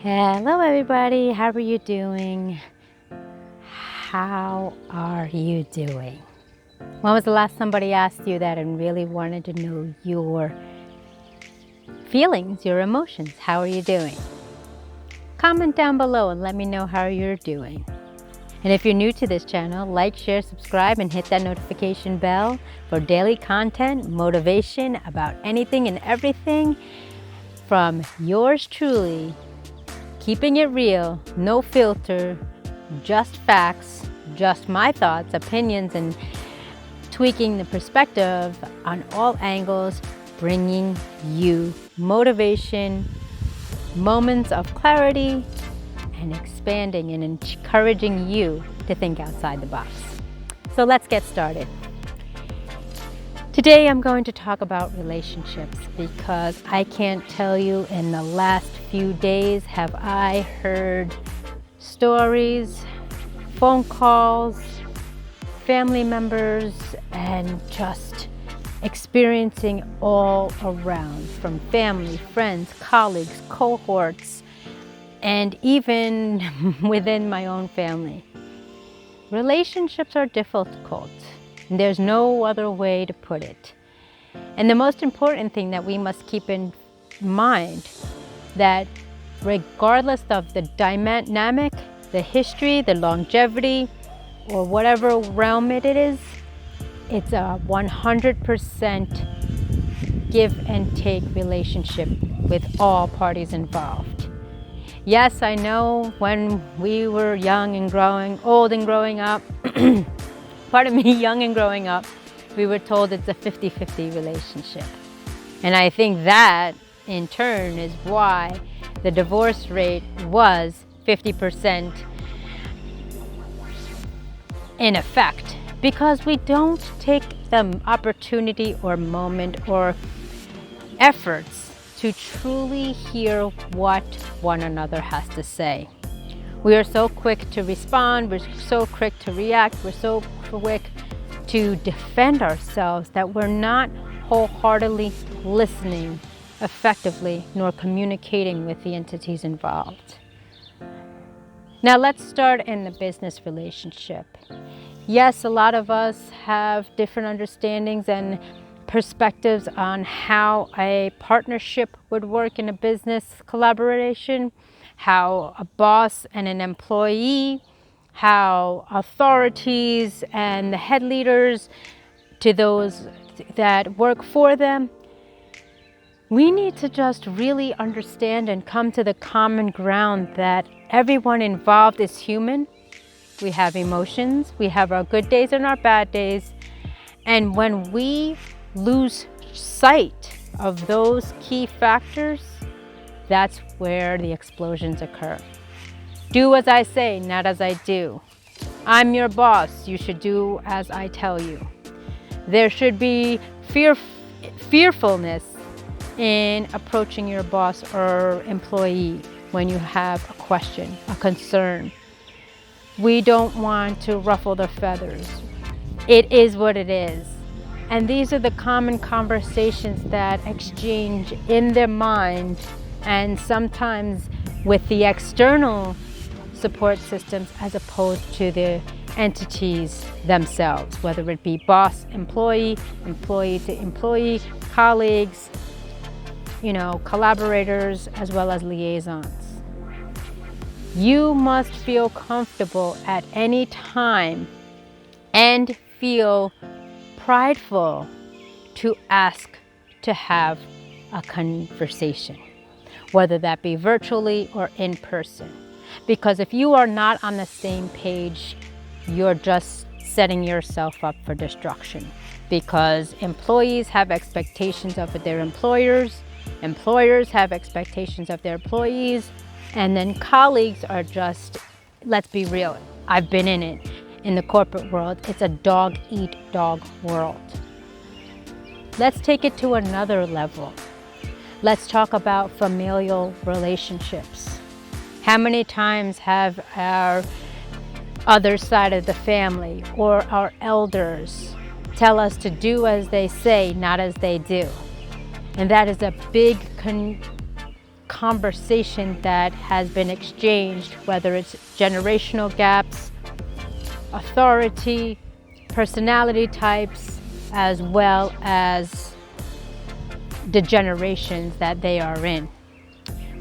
Hello everybody, how are you doing? How are you doing? When was the last somebody asked you that and really wanted to know your feelings, your emotions? How are you doing? Comment down below and let me know how you're doing. And if you're new to this channel, like, share, subscribe, and hit that notification bell for daily content, motivation about anything and everything from yours truly. Keeping it real, no filter, just facts, just my thoughts, opinions, and tweaking the perspective on all angles, bringing you motivation, moments of clarity, and expanding and encouraging you to think outside the box. So let's get started. Today I'm going to talk about relationships because I can't tell you in the last few days have I heard stories, phone calls, family members, and just experiencing all around from family, friends, colleagues, cohorts, and even within my own family. Relationships are difficult. There's no other way to put it. And the most important thing that we must keep in mind that regardless of the dynamic, the history, the longevity, or whatever realm it is, it's a 100% give and take relationship with all parties involved. Yes, I know when we were young and old and growing up, young and growing up, we were told it's a 50-50 relationship. And I think that, in turn, is why the divorce rate was 50% in effect. Because we don't take the opportunity or moment or efforts to truly hear what one another has to say. We are so quick to respond, we're so quick to react, we're so quick to defend ourselves that we're not wholeheartedly listening effectively nor communicating with the entities involved. Now let's start in the business relationship. Yes, a lot of us have different understandings and perspectives on how a partnership would work in a business collaboration, how a boss and an employee, how authorities and the head leaders to those that work for them. We need to just really understand and come to the common ground that everyone involved is human. We have emotions, we have our good days and our bad days. And when we lose sight of those key factors, that's where the explosions occur. Do as I say, not as I do. I'm your boss. You should do as I tell you. There should be fearfulness in approaching your boss or employee when you have a question, a concern. We don't want to ruffle their feathers. It is what it is. And these are the common conversations that exchange in their mind and sometimes with the external support systems as opposed to the entities themselves, whether it be boss, employee, employee to employee, colleagues, collaborators, as well as liaisons. You must feel comfortable at any time and feel prideful to ask to have a conversation, whether that be virtually or in person. Because if you are not on the same page, you're just setting yourself up for destruction. Because employees have expectations of their employers have expectations of their employees, and then colleagues are just, let's be real, I've been in it. In the corporate world, it's a dog-eat-dog world. Let's take it to another level. Let's talk about familial relationships. How many times have our other side of the family or our elders tell us to do as they say, not as they do? And that is a big conversation that has been exchanged, whether it's generational gaps, authority, personality types, as well as the generations that they are in.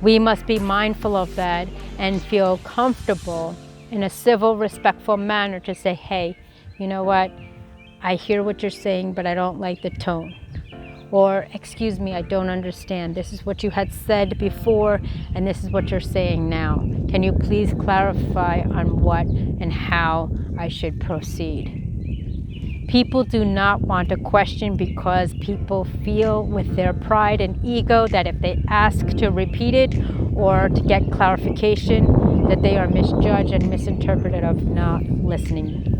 We must be mindful of that and feel comfortable in a civil, respectful manner to say, hey, you know what? I hear what you're saying, but I don't like the tone. Or, excuse me, I don't understand. This is what you had said before, and this is what you're saying now. Can you please clarify on what and how I should proceed? People do not want a question because people feel with their pride and ego that if they ask to repeat it or to get clarification, that they are misjudged and misinterpreted of not listening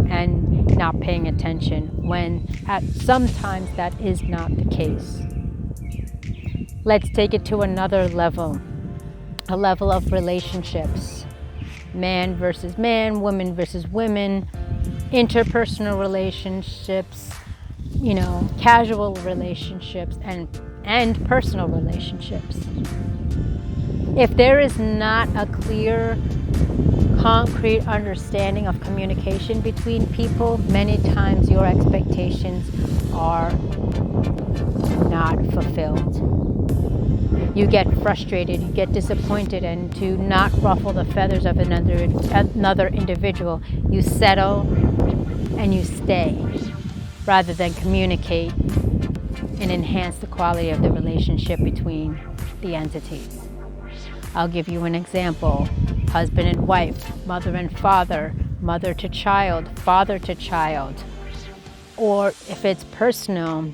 and not paying attention, when sometimes that is not the case. Let's take it to another level, a level of relationships. Man versus man, women versus women, interpersonal relationships, casual relationships and personal relationships. If there is not a clear, concrete understanding of communication between people, many times your expectations are not fulfilled. You get frustrated, you get disappointed, and to not ruffle the feathers of another individual, you settle and you stay rather than communicate and enhance the quality of the relationship between the entities. I'll give you an example. Husband and wife, mother and father, mother to child, father to child. Or if it's personal,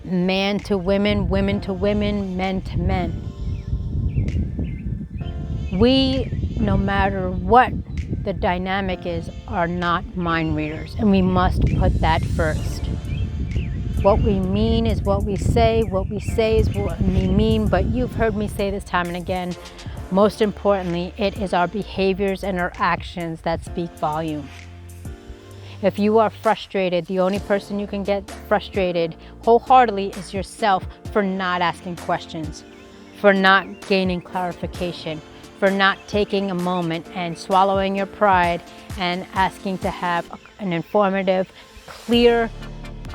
man to women, women to women, men to men. We, no matter what the dynamic is, are not mind readers, and we must put that first. What we mean is what we say is what we mean, but you've heard me say this time and again, most importantly, it is our behaviors and our actions that speak volume. If you are frustrated, the only person you can get frustrated wholeheartedly is yourself for not asking questions, for not gaining clarification, for not taking a moment and swallowing your pride and asking to have an informative, clear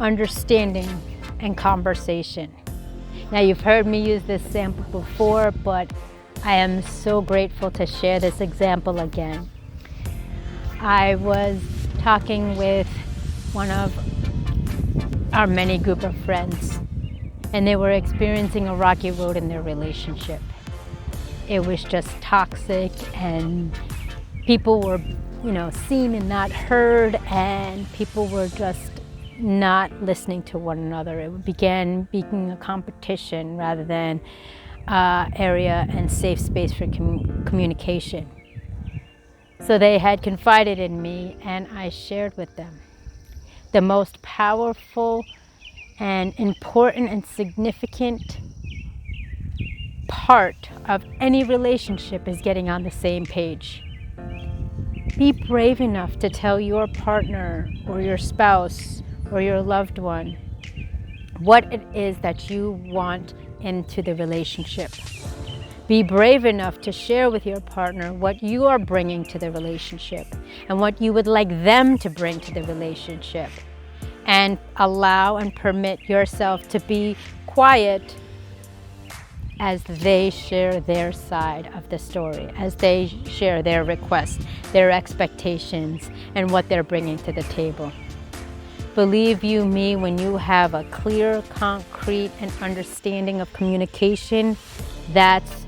understanding and conversation. Now, you've heard me use this sample before, but I am so grateful to share this example again. I was talking with one of our many group of friends, and they were experiencing a rocky road in their relationship. It was just toxic, and people were, seen and not heard, and people were just not listening to one another. It began being a competition rather than area and safe space for communication. So they had confided in me, and I shared with them. The most powerful and important and significant part of any relationship is getting on the same page. Be brave enough to tell your partner or your spouse or your loved one what it is that you want into the relationship. Be brave enough to share with your partner what you are bringing to the relationship and what you would like them to bring to the relationship. And allow and permit yourself to be quiet as they share their side of the story, as they share their requests, their expectations, and what they're bringing to the table. Believe you me, when you have a clear, concrete, and understanding of communication, that's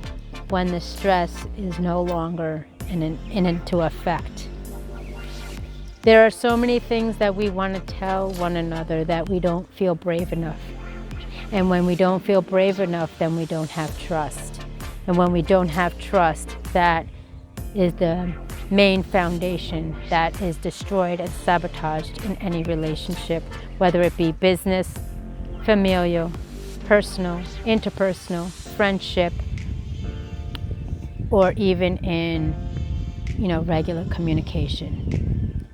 when the stress is no longer into effect. There are so many things that we want to tell one another that we don't feel brave enough. And when we don't feel brave enough, then we don't have trust. And when we don't have trust, that is the main foundation that is destroyed and sabotaged in any relationship, whether it be business, familial, personal, interpersonal, friendship, or even in, regular communication.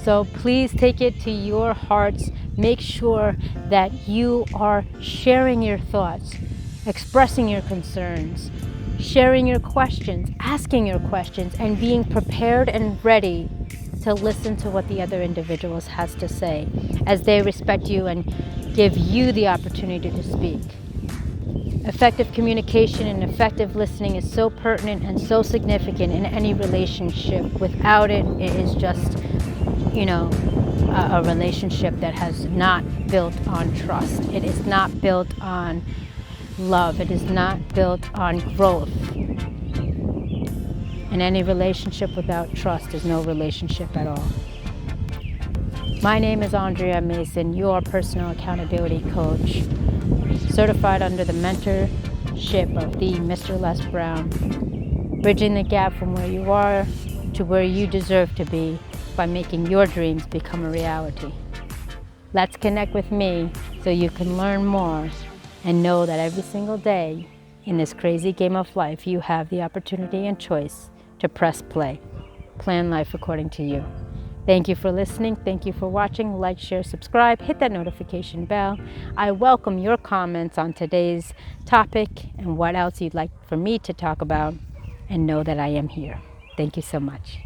So please take it to your hearts. Make sure that you are sharing your thoughts. expressing your concerns, sharing your questions, asking your questions, and being prepared and ready to listen to what the other individuals has to say as they respect you and give you the opportunity to speak. Effective communication and effective listening is so pertinent and so significant in any relationship. Without it, it is just, a relationship that has not built on trust. It is not built on love. It is not built on growth. And any relationship without trust is no relationship at all. My name is Andrea Mason, your personal accountability coach, certified under the mentorship of the Mr. Les Brown, bridging the gap from where you are to where you deserve to be by making your dreams become a reality. Let's connect with me so you can learn more and know that every single day in this crazy game of life, you have the opportunity and choice to press play. Plan life according to you. Thank you for listening. Thank you for watching. Like, share, subscribe, hit that notification bell. I welcome your comments on today's topic and what else you'd like for me to talk about, and know that I am here. Thank you so much.